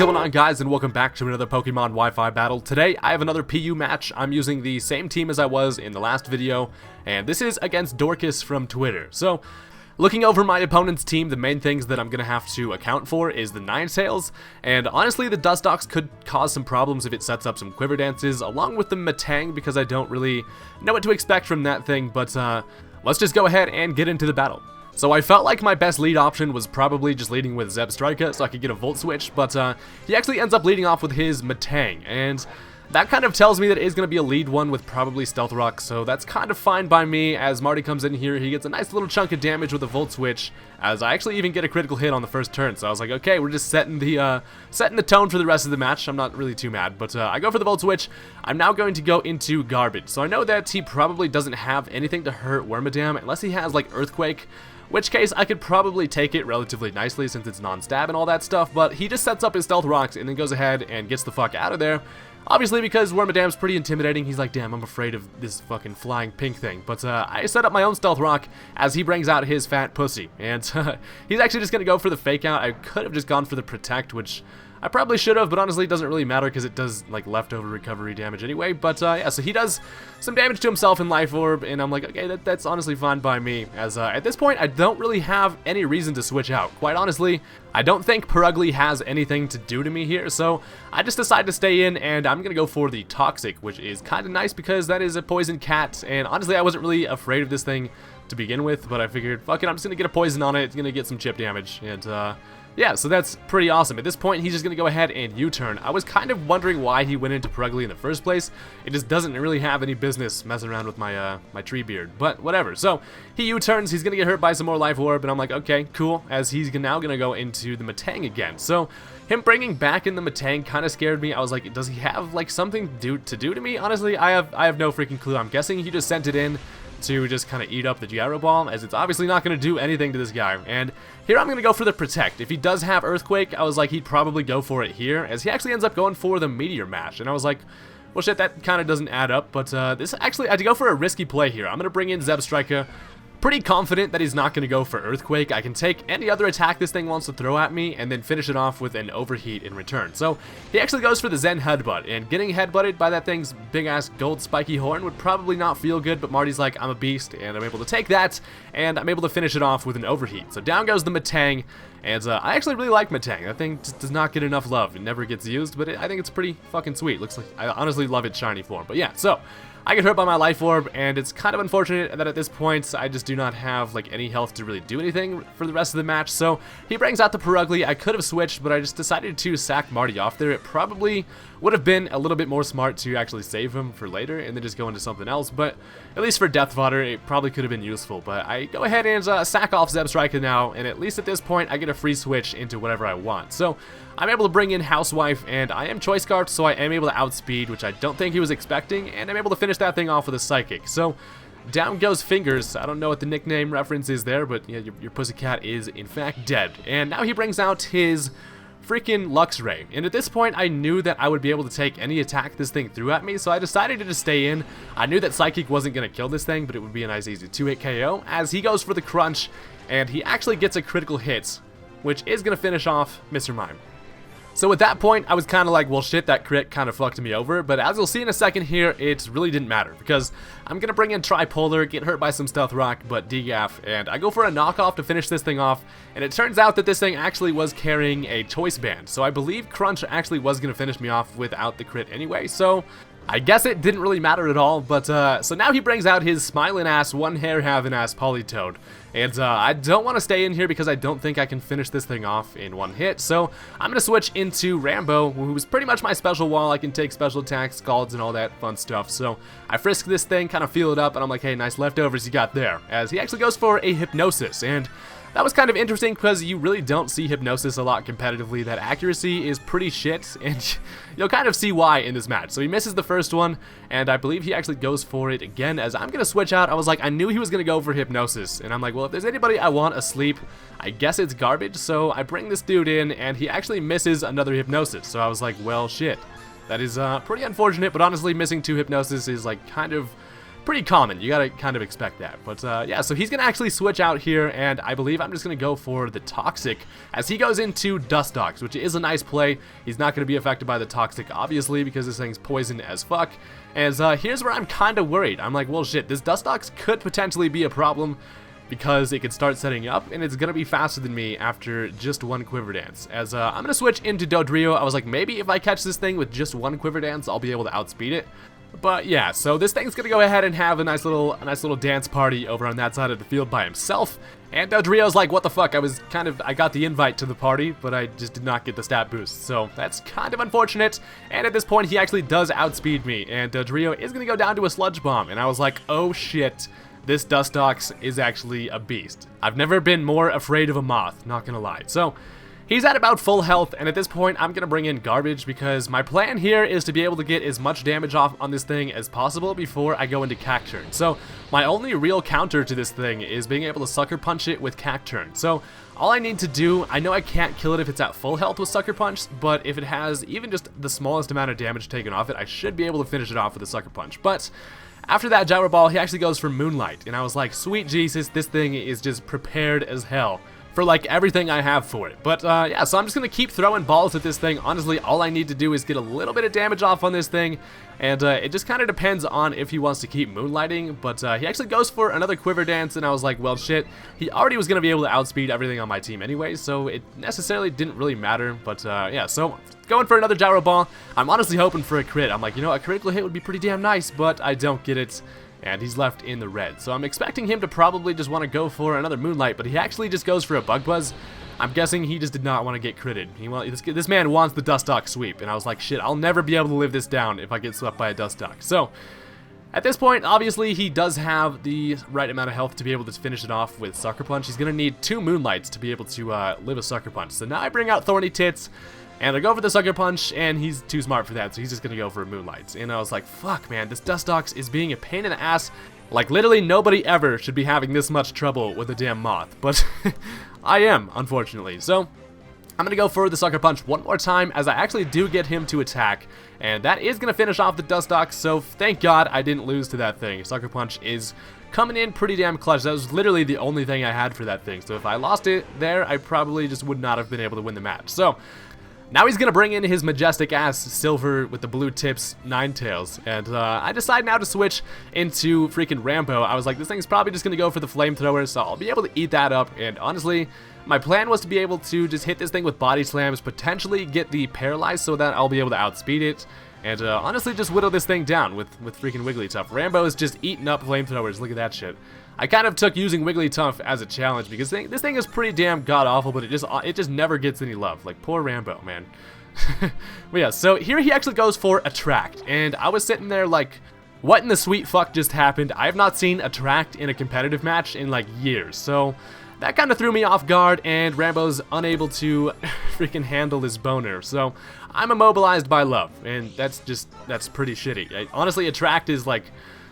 going on, guys, and welcome back to another Pokemon Wi-Fi battle. Today I have another PU match. I'm using the same team as I was in the last video, and this is against Dorkus from Twitter. So looking over my opponent's team, the main things that I'm going to have to account for is the Ninetales, and honestly the Dustox could cause some problems if it sets up some Quiver Dances, along with the Metang, because I don't really know what to expect from that thing, but let's just go ahead and get into the battle. So I felt like my best lead option was probably just leading with Zebstrika so I could get a Volt Switch, but he actually ends up leading off with his Metang, and that kind of tells me that it is going to be a lead one with probably Stealth Rock, so that's kind of fine by me. As Marty comes in here, he gets a nice little chunk of damage with a Volt Switch, as I actually even get a critical hit on the first turn, so I was like, okay, we're just setting the tone for the rest of the match. I'm not really too mad, but I go for the Volt Switch. I'm now going to go into Garbage, so I know that he probably doesn't have anything to hurt Wormadam, unless he has, like, Earthquake, which case I could probably take it relatively nicely since it's non-stab and all that stuff, but he just sets up his Stealth Rocks and then goes ahead and gets the fuck out of there. Obviously, because Wormadam's pretty intimidating, he's like, damn, I'm afraid of this fucking flying pink thing. But I set up my own Stealth Rock as he brings out his fat pussy. And he's actually just going to go for the Fake Out. I could have just gone for the Protect, which I probably should have, but honestly it doesn't really matter because it does like leftover recovery damage anyway. But yeah, so he does some damage to himself in Life Orb, and I'm like, okay, that's honestly fine by me, as at this point I don't really have any reason to switch out. Quite honestly, I don't think Purugly has anything to do to me here, so I just decided to stay in, and I'm gonna go for the Toxic, which is kind of nice because that is a poison cat, and honestly I wasn't really afraid of this thing to begin with, but I figured, fuck it, I'm just gonna get a poison on it, it's gonna get some chip damage, and yeah, so that's pretty awesome. At this point, he's just going to go ahead and U-turn. I was kind of wondering why he went into Purugly in the first place. It just doesn't really have any business messing around with my my tree beard, but whatever. So he U-turns, he's going to get hurt by some more Life Orb, and I'm like, okay, cool, as he's now going to go into the Metang again. So him bringing back in the Metang kind of scared me. I was like, does he have like something to do to me? Honestly, I have no freaking clue. I'm guessing he just sent it in to just kind of eat up the Gyro Ball, as it's obviously not going to do anything to this guy. And here I'm going to go for the Protect. If he does have Earthquake, I was like, he'd probably go for it here, as he actually ends up going for the Meteor Mash. And I was like, well shit, that kind of doesn't add up, but this actually, I had to go for a risky play here. I'm going to bring in Zebstrika. Pretty confident that he's not going to go for Earthquake. I can take any other attack this thing wants to throw at me and then finish it off with an Overheat in return. So he actually goes for the Zen Headbutt, and getting headbutted by that thing's big ass gold spiky horn would probably not feel good, but Marty's like, I'm a beast, and I'm able to take that, and I'm able to finish it off with an Overheat. So down goes the Metang, and I actually really like Metang. That thing just does not get enough love. It never gets used, but I think it's pretty fucking sweet. Looks like, I honestly love its shiny form. But yeah, so I get hurt by my Life Orb, and it's kind of unfortunate that at this point I just do not have like any health to really do anything for the rest of the match. So he brings out the Purugly. I could have switched, but I just decided to sack Marty off there. It probably would have been a little bit more smart to actually save him for later and then just go into something else, but at least for Death Fodder it probably could have been useful. But I go ahead and sack off Zebstrika now, and at least at this point I get a free switch into whatever I want. So I'm able to bring in Housewife, and I am Choice Scarfed, so I am able to outspeed, which I don't think he was expecting, and I'm able to finish that thing off with a Psychic. So down goes Fingers. I don't know what the nickname reference is there, but yeah, your pussycat is in fact dead. And now he brings out his freaking Luxray, and at this point I knew that I would be able to take any attack this thing threw at me, so I decided to just stay in. I knew that Psychic wasn't going to kill this thing, but it would be a nice easy 2-hit KO, as he goes for the Crunch, and he actually gets a critical hit, which is going to finish off Mr. Mime. So at that point, I was kind of like, well shit, that crit kind of fucked me over, but as you'll see in a second here, it really didn't matter, because I'm going to bring in Tripolar, get hurt by some Stealth Rock, but DGAF, and I go for a knockoff to finish this thing off, and it turns out that this thing actually was carrying a Choice Band, so I believe Crunch actually was going to finish me off without the crit anyway, so I guess it didn't really matter at all. But so now he brings out his smiling ass, one hair having ass Politoed, and I don't want to stay in here because I don't think I can finish this thing off in one hit. So I'm gonna switch into Rambo, who's pretty much my special wall. I can take special attacks, scalds, and all that fun stuff. So I frisk this thing, kind of feel it up, and I'm like, hey, nice leftovers you got there. As he actually goes for a Hypnosis, and that was kind of interesting because you really don't see Hypnosis a lot competitively. That accuracy is pretty shit, and you'll kind of see why in this match. So he misses the first one, and I believe he actually goes for it again, as I'm going to switch out. I was like, I knew he was going to go for Hypnosis, and I'm like, well, if there's anybody I want asleep, I guess it's Garbage. So I bring this dude in, and he actually misses another Hypnosis. So I was like, well, shit. That is pretty unfortunate, but honestly, missing 2 Hypnosis is like kind of pretty common. You gotta kind of expect that. But yeah, so he's gonna actually switch out here, and I believe I'm just gonna go for the Toxic as he goes into Dustox, which is a nice play. He's not gonna be affected by the Toxic, obviously, because this thing's poison as fuck. And here's where I'm kind of worried. I'm like, well, shit, this Dustox could potentially be a problem because it could start setting up, and it's gonna be faster than me after just one Quiver Dance. As I'm gonna switch into Dodrio. I was like, maybe if I catch this thing with just one Quiver Dance, I'll be able to outspeed it. But yeah, so this thing's gonna go ahead and have a nice little dance party over on that side of the field by himself. And Dodrio's like, what the fuck? I got the invite to the party, but I just did not get the stat boost. So that's kind of unfortunate. And at this point, he actually does outspeed me, and Dodrio is gonna go down to a Sludge Bomb. And I was like, oh shit, this Dustox is actually a beast. I've never been more afraid of a moth, not gonna lie. So he's at about full health, and at this point, I'm gonna bring in Garbage because my plan here is to be able to get as much damage off on this thing as possible before I go into Cacturn. So my only real counter to this thing is being able to Sucker Punch it with Cacturn. So all I need to do, I know I can't kill it if it's at full health with Sucker Punch, but if it has even just the smallest amount of damage taken off it, I should be able to finish it off with a Sucker Punch. But after that Gyro Ball, he actually goes for Moonlight, and I was like, sweet Jesus, this thing is just prepared as hell for like everything I have for it. But yeah, so I'm just gonna keep throwing balls at this thing. Honestly, all I need to do is get a little bit of damage off on this thing, and it just kind of depends on if he wants to keep Moonlighting. But he actually goes for another Quiver Dance, and I was like, well, shit, he already was gonna be able to outspeed everything on my team anyway, so it necessarily didn't really matter. But yeah, so going for another Gyro Ball. I'm honestly hoping for a crit. I'm like, you know, a critical hit would be pretty damn nice, but I don't get it. And he's left in the red. So I'm expecting him to probably just want to go for another Moonlight, but he actually just goes for a Bug Buzz. I'm guessing he just did not want to get critted. This man wants the Dustox sweep, and I was like, shit, I'll never be able to live this down if I get swept by a Dustox. So at this point, obviously, he does have the right amount of health to be able to finish it off with Sucker Punch. He's going to need 2 Moonlights to be able to live a Sucker Punch. So now I bring out Thorny Tits, and I go for the Sucker Punch, and he's too smart for that, so he's just gonna go for a Moonlight. And I was like, fuck, man, this Dustox is being a pain in the ass. Like, literally nobody ever should be having this much trouble with a damn moth. But I am, unfortunately. So I'm gonna go for the Sucker Punch one more time, as I actually do get him to attack. And that is gonna finish off the Dustox, so thank God I didn't lose to that thing. Sucker Punch is coming in pretty damn clutch. That was literally the only thing I had for that thing. So if I lost it there, I probably just would not have been able to win the match. So now he's gonna bring in his majestic ass Silver with the blue tips Ninetales, and I decide now to switch into freaking Rambo. I was like, this thing's probably just gonna go for the flamethrower, so I'll be able to eat that up. And honestly, my plan was to be able to just hit this thing with body slams, potentially get the paralyzed so that I'll be able to outspeed it, and honestly just whittle this thing down with freaking Wigglytuff. Rambo is just eating up flamethrowers. Look at that shit. I kind of took using Wigglytuff as a challenge because this thing is pretty damn god-awful, but it just never gets any love. Like, poor Rambo, man. But yeah, so here he actually goes for Attract, and I was sitting there like, what in the sweet fuck just happened? I have not seen Attract in a competitive match in like years, so that kind of threw me off guard, and Rambo's unable to freaking handle his boner. So I'm immobilized by love, and that's pretty shitty. Honestly, Attract is like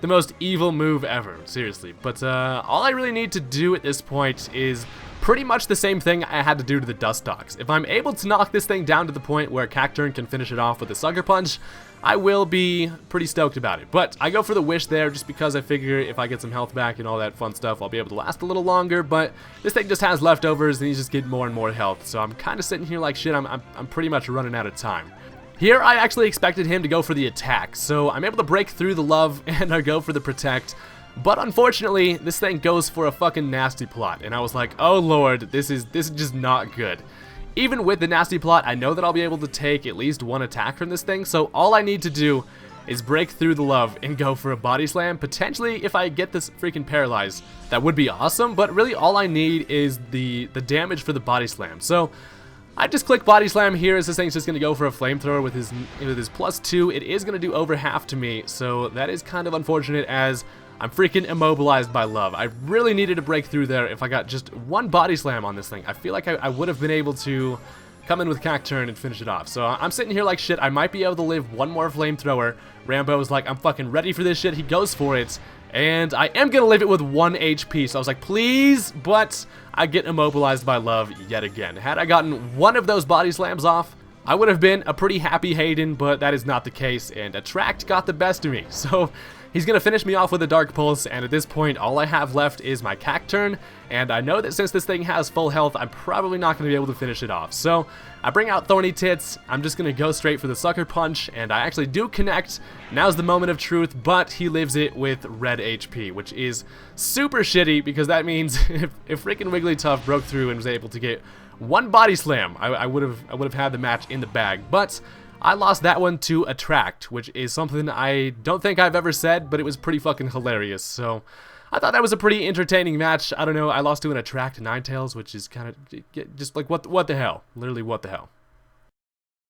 the most evil move ever, seriously. But all I really need to do at this point is pretty much the same thing I had to do to the Dustox. If I'm able to knock this thing down to the point where Cacturn can finish it off with a Sucker Punch, I will be pretty stoked about it. But I go for the Wish there just because I figure if I get some health back and all that fun stuff, I'll be able to last a little longer. But this thing just has leftovers, and he's just getting more and more health. So I'm kind of sitting here like, shit, I'm pretty much running out of time. Here, I actually expected him to go for the attack, so I'm able to break through the love, and I go for the protect. But unfortunately, this thing goes for a fucking nasty plot, and I was like, oh lord, this is just not good. Even with the nasty plot, I know that I'll be able to take at least one attack from this thing, so all I need to do is break through the love and go for a body slam. Potentially, if I get this freaking paralyzed, that would be awesome, but really all I need is the damage for the body slam. So I just click body slam here as this thing's just going to go for a flamethrower with his +2. It is going to do over half to me, so that is kind of unfortunate as I'm freaking immobilized by love. I really needed to break through there. If I got just one body slam on this thing, I feel like I would have been able to come in with Cacturn and finish it off. So I'm sitting here like, shit, I might be able to live one more flamethrower. Rambo's like, I'm fucking ready for this shit. He goes for it, and I am gonna live it with 1 HP. So I was like, please, but I get immobilized by love yet again. Had I gotten one of those body slams off, I would have been a pretty happy Haydunn, but that is not the case, and Attract got the best of me. So He's going to finish me off with a Dark Pulse, and at this point, all I have left is my Cacturn, and I know that since this thing has full health, I'm probably not going to be able to finish it off. So, I bring out Thorny Tits, I'm just going to go straight for the Sucker Punch, and I actually do connect. Now's the moment of truth, but he lives it with red HP, which is super shitty, because that means if freaking Wigglytuff broke through and was able to get one Body Slam, I would have had the match in the bag. But I lost that one to Attract, which is something I don't think I've ever said, but it was pretty fucking hilarious. So I thought that was a pretty entertaining match. I don't know, I lost to an Attract Ninetales, which is kind of just like, what the hell? Literally, what the hell?